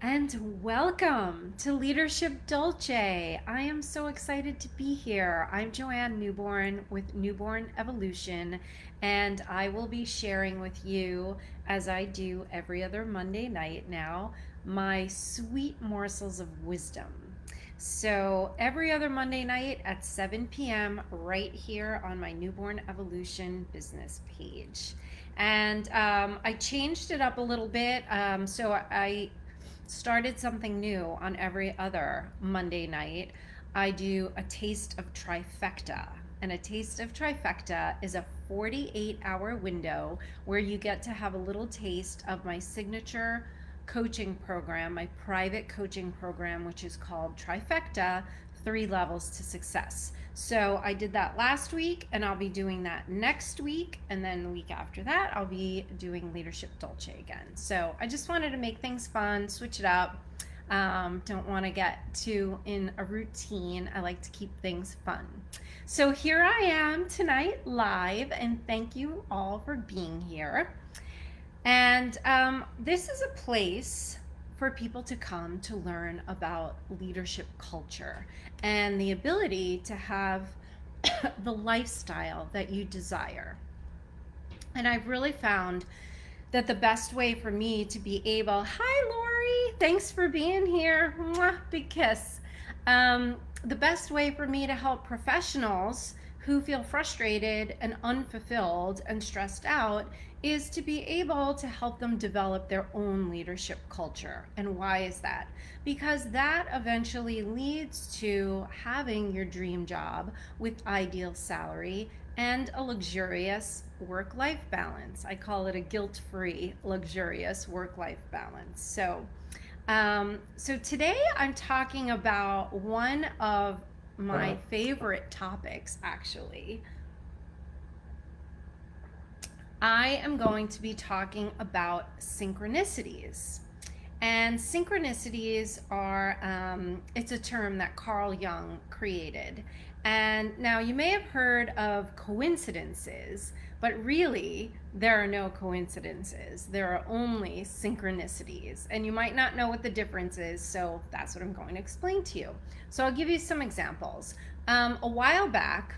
And welcome to Leadership Dolce. I am so excited to be here. I'm Joanne Newborn with Newborn Evolution, and I will be sharing with you, as I do every other Monday night now, my sweet morsels of wisdom. So, every other Monday night at 7 p.m., right here on my Newborn Evolution business page. And I changed it up a little bit. So I started something new on every other Monday night. I do a taste of trifecta. And a taste of trifecta is a 48-hour window where you get to have a little taste of my signature coaching program, my private coaching program, which is called Trifecta 3 Levels to Success. So I did that last week, and I'll be doing that next week. And then the week after that, I'll be doing Leadership Dolce again. So I just wanted to make things fun, switch it up. Don't want to get too in a routine. I like to keep things fun. So here I am tonight live, and thank you all for being here. And this is a place for people to come to learn about leadership culture and the ability to have the lifestyle that you desire. And I've really found that the best way for me to be able, hi Lori, thanks for being here, mwah, big kiss. The best way for me to help professionals who feel frustrated and unfulfilled and stressed out is to be able to help them develop their own leadership culture. And why is that? Because that eventually leads to having your dream job with ideal salary and a luxurious work-life balance. I call it a guilt-free, luxurious work-life balance. So today I'm talking about one of my favorite topics, actually. I am going to be talking about synchronicities. And synchronicities are, it's a term that Carl Jung created. And now you may have heard of coincidences, but really there are no coincidences. There are only synchronicities. And you might not know what the difference is, so that's what I'm going to explain to you. So I'll give you some examples. A while back,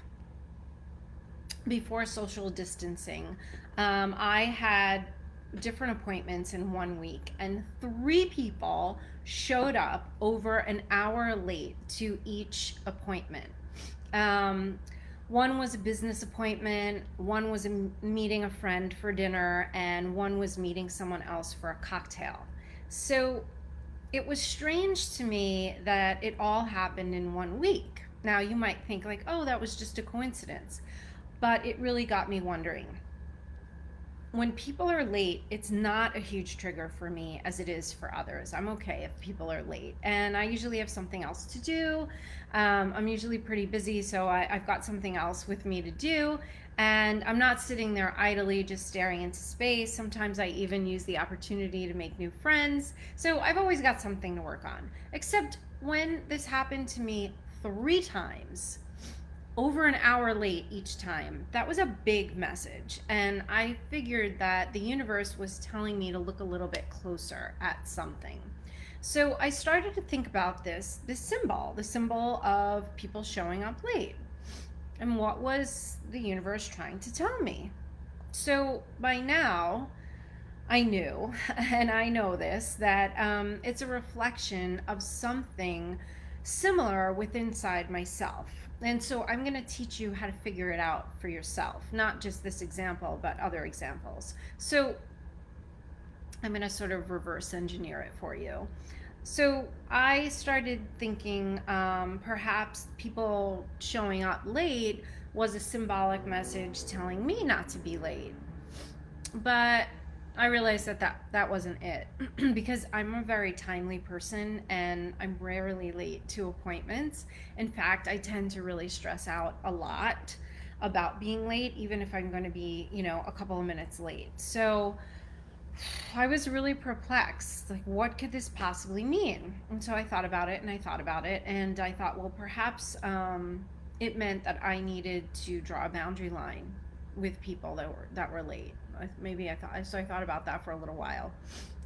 before social distancing, I had different appointments in one week, and 3 people showed up over an hour late to each appointment. One was a business appointment, one was meeting a friend for dinner, and one was meeting someone else for a cocktail. So it was strange to me that it all happened in one week. Now you might think like, oh, that was just a coincidence, but it really got me wondering. When people are late, it's not a huge trigger for me as it is for others. I'm okay if people are late, and I usually have something else to do. I'm usually pretty busy, so I've got something else with me to do, and I'm not sitting there idly just staring into space. Sometimes I even use the opportunity to make new friends, so I've always got something to work on. Except when this happened to me 3 times, over an hour late each time. That was a big message. And I figured that the universe was telling me to look a little bit closer at something. So I started to think about this symbol of people showing up late. And what was the universe trying to tell me? So by now, I knew, and I know this, that it's a reflection of something similar within inside myself. And so I'm going to teach you how to figure it out for yourself, not just this example, but other examples. So I'm going to sort of reverse engineer it for you. So I started thinking perhaps people showing up late was a symbolic message telling me not to be late. But I realized that wasn't it because I'm a very timely person and I'm rarely late to appointments. In fact, I tend to really stress out a lot about being late, even if I'm going to be, a couple of minutes late. So I was really perplexed. Like, what could this possibly mean? And so I thought about it and I thought about it, and I thought, well, perhaps it meant that I needed to draw a boundary line with people that were late. So I thought about that for a little while.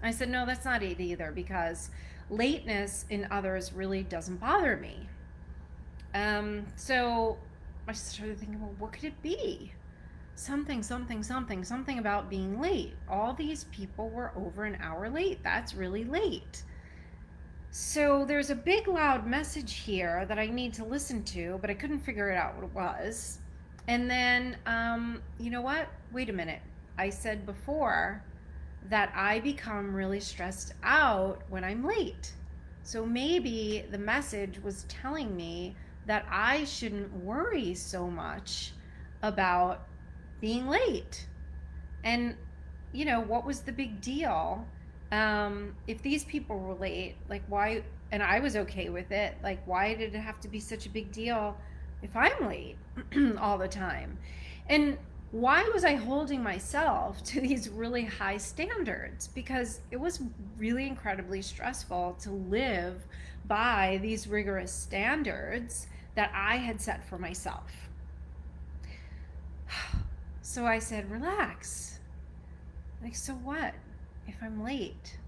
I said, no, that's not it either, because lateness in others really doesn't bother me. So I started thinking, well, what could it be? Something about being late. All these people were over an hour late. That's really late. So there's a big loud message here that I need to listen to, but I couldn't figure it out what it was. And then, you know what? Wait a minute. I said before that I become really stressed out when I'm late. So maybe the message was telling me that I shouldn't worry so much about being late. And, what was the big deal? If these people were late, like, why? And I was okay with it. Like, why did it have to be such a big deal if I'm late all the time? And why was I holding myself to these really high standards? Because it was really incredibly stressful to live by these rigorous standards that I had set for myself. So I said, relax. Like, so what if I'm late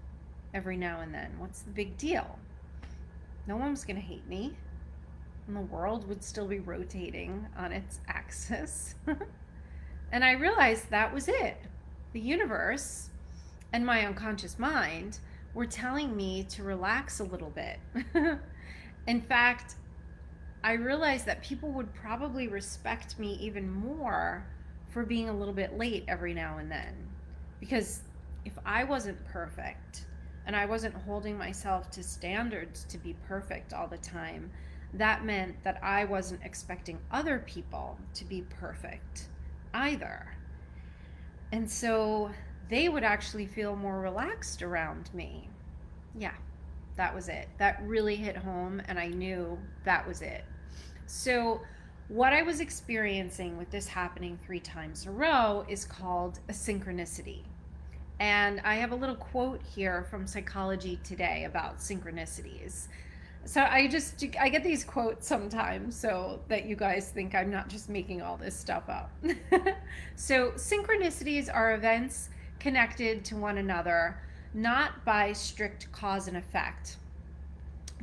every now and then? What's the big deal? No one's going to hate me, and the world would still be rotating on its axis. And I realized that was it. The universe and my unconscious mind were telling me to relax a little bit. In fact, I realized that people would probably respect me even more for being a little bit late every now and then. Because if I wasn't perfect and I wasn't holding myself to standards to be perfect all the time, that meant that I wasn't expecting other people to be perfect either. And so they would actually feel more relaxed around me. Yeah, that was it. That really hit home, and I knew that was it. So what I was experiencing with this happening 3 times in a row is called a synchronicity. And I have a little quote here from Psychology Today about synchronicities. So I get these quotes sometimes so that you guys think I'm not just making all this stuff up. So synchronicities are events connected to one another, not by strict cause and effect,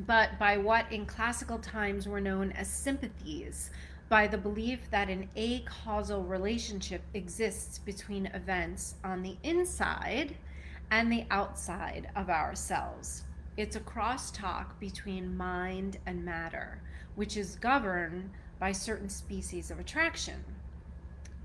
but by what in classical times were known as sympathies, by the belief that an acausal relationship exists between events on the inside and the outside of ourselves. It's a crosstalk between mind and matter, which is governed by certain species of attraction.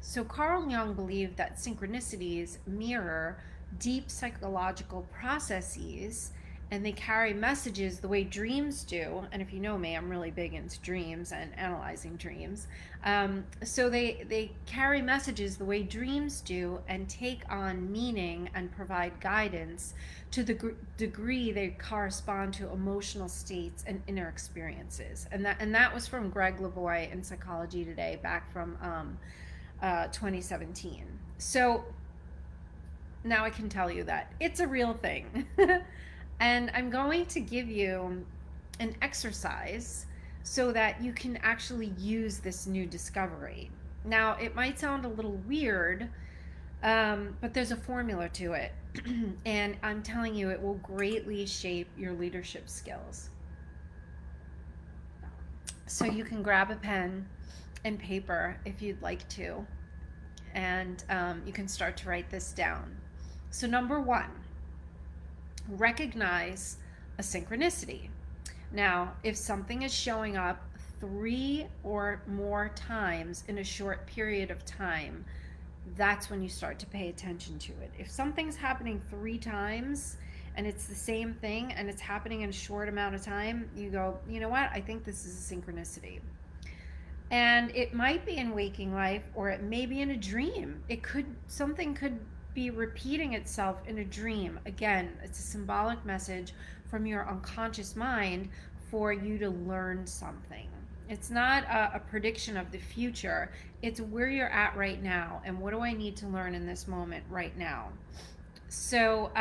So Carl Jung believed that synchronicities mirror deep psychological processes, and they carry messages the way dreams do. And if you know me, I'm really big into dreams and analyzing dreams. So they carry messages the way dreams do and take on meaning and provide guidance to the degree they correspond to emotional states and inner experiences. And that was from Greg Lavoie in Psychology Today, back from 2017. So now I can tell you that it's a real thing. And I'm going to give you an exercise so that you can actually use this new discovery. Now, it might sound a little weird, but there's a formula to it. And I'm telling you, it will greatly shape your leadership skills. So you can grab a pen and paper if you'd like to, and you can start to write this down. So number 1, recognize a synchronicity. Now, if something is showing up 3 or more times in a short period of time, that's when you start to pay attention to it. If something's happening 3 times and it's the same thing and it's happening in a short amount of time, you go, you know what? I think this is a synchronicity. And it might be in waking life, or it may be in a dream. Something could be repeating itself in a dream. Again, it's a symbolic message from your unconscious mind for you to learn something. It's not a prediction of the future. It's where you're at right now, and what do I need to learn in this moment right now. So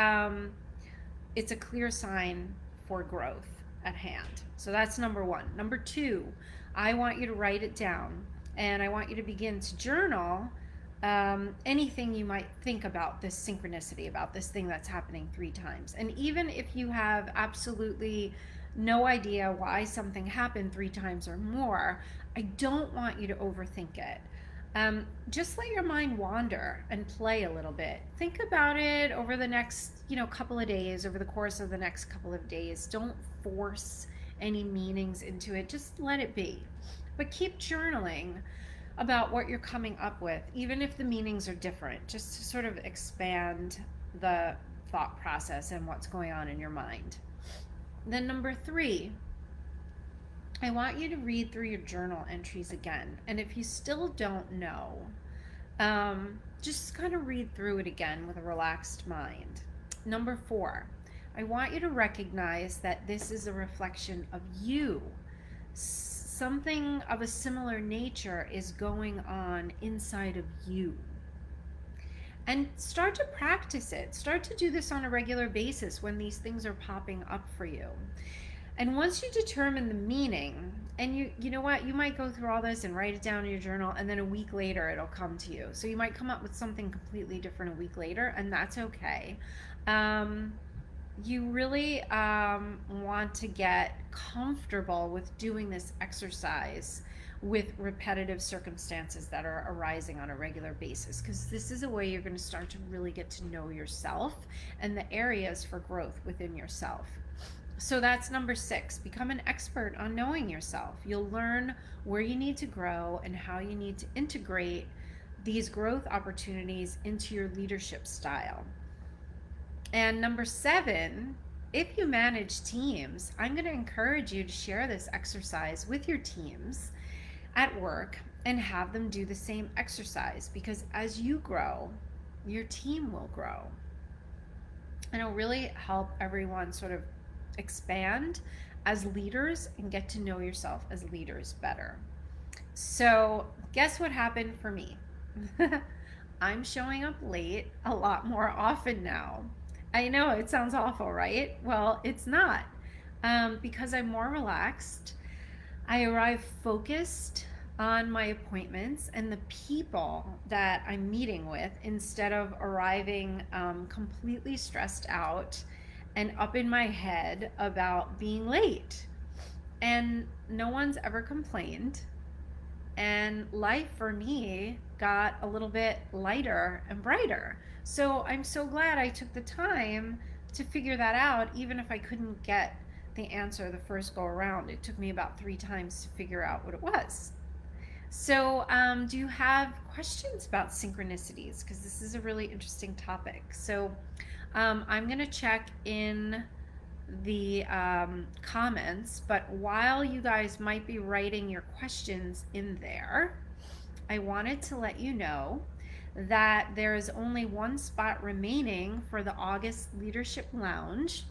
it's a clear sign for growth at hand. So that's number 1. Number 2, I want you to write it down, and I want you to begin to journal anything you might think about this synchronicity, about this thing that's happening 3 times. And even if you have absolutely no idea why something happened 3 times or more, I don't want you to overthink it. Just let your mind wander and play a little bit. Think about it over the next, couple of days, over the course of the next couple of days. Don't force any meanings into it. Just let it be. But keep journaling about what you're coming up with, even if the meanings are different, just to sort of expand the thought process and what's going on in your mind. Then, number 3, I want you to read through your journal entries again. And if you still don't know, just kind of read through it again with a relaxed mind. Number 4, I want you to recognize that this is a reflection of you. Something of a similar nature is going on inside of you. And start to practice it. Start to do this on a regular basis when these things are popping up for you. And once you determine the meaning, and you know what, you might go through all this and write it down in your journal, and then a week later it'll come to you. So you might come up with something completely different a week later, and that's okay. You really want to get comfortable with doing this exercise with repetitive circumstances that are arising on a regular basis, because this is a way you're going to start to really get to know yourself and the areas for growth within yourself. So that's number 6. Become an expert on knowing yourself. You'll learn where you need to grow and how you need to integrate these growth opportunities into your leadership style. And number 7, if you manage teams, I'm going to encourage you to share this exercise with your teams at work and have them do the same exercise, because as you grow, your team will grow. And it'll really help everyone sort of expand as leaders and get to know yourself as leaders better. So guess what happened for me? I'm showing up late a lot more often now. I know it sounds awful, right? Well, it's not, because I'm more relaxed. I arrive focused on my appointments and the people that I'm meeting with, instead of arriving completely stressed out and up in my head about being late. And no one's ever complained. And life for me got a little bit lighter and brighter. So I'm so glad I took the time to figure that out, even if I couldn't get the answer the first go around. It took me about 3 times to figure out what it was. So do you have questions about synchronicities? Because this is a really interesting topic. So I'm going to check in the comments, but while you guys might be writing your questions in there, I wanted to let you know that there is only 1 spot remaining for the August Leadership Lounge.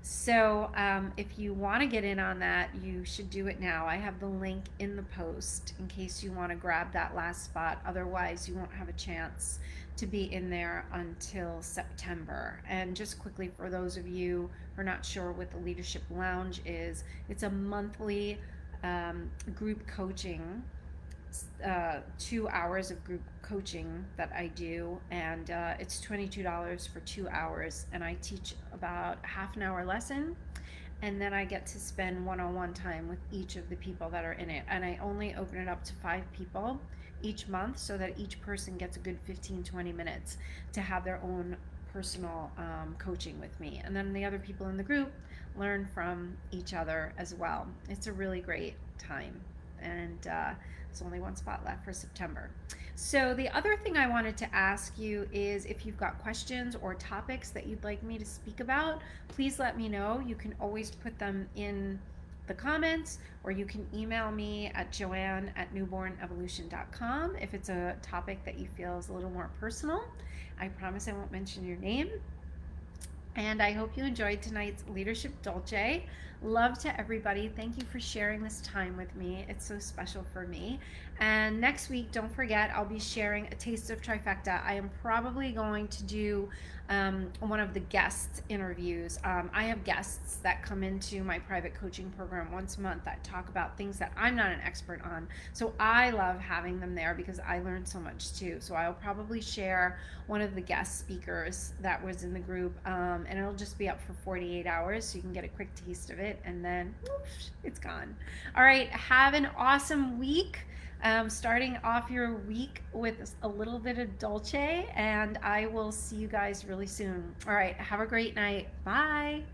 So if you want to get in on that, you should do it now. I have the link in the post in case you want to grab that last spot. Otherwise, you won't have a chance to be in there until September. And just quickly, for those of you who are not sure what the Leadership Lounge is, it's a monthly group coaching, 2 hours of group coaching that I do, and it's $22 for 2 hours, and I teach about a half an hour lesson, and then I get to spend one-on-one time with each of the people that are in it. And I only open it up to 5 people each month, so that each person gets a good 15-20 minutes to have their own personal coaching with me, and then the other people in the group learn from each other as well. It's a really great time, and there's only 1 spot left for September. So the other thing I wanted to ask you is, if you've got questions or topics that you'd like me to speak about, please let me know. You can always put them in the comments, or you can email me at joanne@newbornevolution.com if it's a topic that you feel is a little more personal. I promise I won't mention your name. And I hope you enjoyed tonight's Leadership Dolce. Love to everybody. Thank you for sharing this time with me. It's so special for me. And next week, don't forget, I'll be sharing a taste of trifecta. I am probably going to do one of the guest interviews. I have guests that come into my private coaching program once a month that talk about things that I'm not an expert on. So I love having them there because I learned so much too. So I'll probably share one of the guest speakers that was in the group, and it'll just be up for 48 hours so you can get a quick taste of it, and then whoosh, it's gone. All right, have an awesome week. Starting off your week with a little bit of Dolce, and I will see you guys really soon. All right, have a great night. Bye.